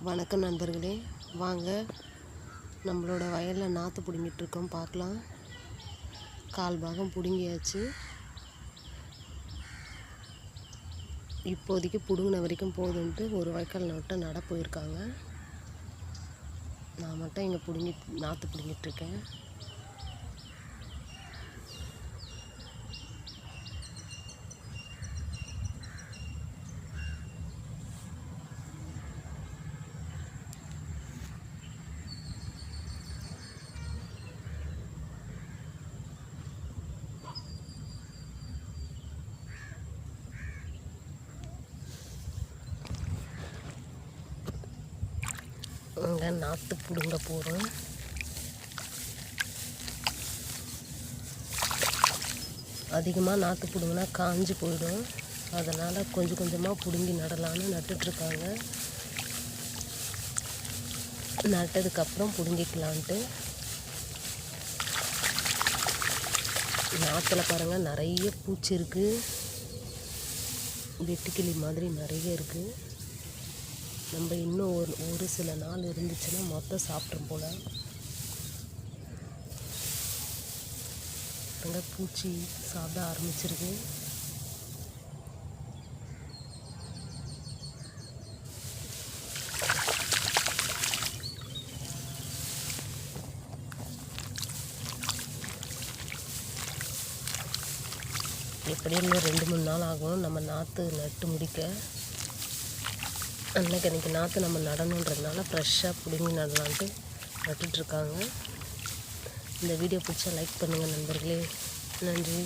வணக்கம் நண்பர்களே, வாங்க நம்மளோட வயலில் நாற்று பிடுங்கிட்டுருக்கோம் பார்க்கலாம். கால் பாகம் பிடுங்கியாச்சு. இப்போதைக்கு பிடுங்கின வரைக்கும் போதுன்ட்டு ஒரு வாய்க்கால் நோட்டை நட போயிருக்காங்க. நான் மட்டும் இங்கே நாற்று பிடுங்கிட்டுருக்கேன். இங்கே நாற்று பிடுங்க போகிறோம். அதிகமாக நாற்று பிடுங்கினா காஞ்சி போயிடும். அதனால் கொஞ்சம் கொஞ்சமாக பிடுங்கி நடலான்னு நட்டுட்ருக்காங்க. நட்டதுக்கப்புறம் பிடுங்கிக்கலான்ட்டு. நாற்றுல பாருங்கள், நிறைய பூச்சி இருக்குது. வெட்டுக்கிளி மாதிரி நிறைய இருக்குது. நம்ம இன்னும் ஒரு சில நாள் இருந்துச்சுன்னா மொத்தம் சாப்பிட்றோம் போல். அங்கே பூச்சி சாப்பிட ஆரம்பிச்சிருக்கு. எப்படியும் இன்னும் 2-3 நாள் ஆகும் நம்ம நாற்று நட்டு முடிக்க. அன்றைக்கி நாற்று நம்ம நடணுன்றதுனால ஃப்ரெஷ்ஷாக பிடுங்கி நடலான்ட்டு நட்டுட்ருக்காங்க. இந்த வீடியோ பிடிச்சா லைக் பண்ணுங்கள் நண்பர்களே. நன்றி.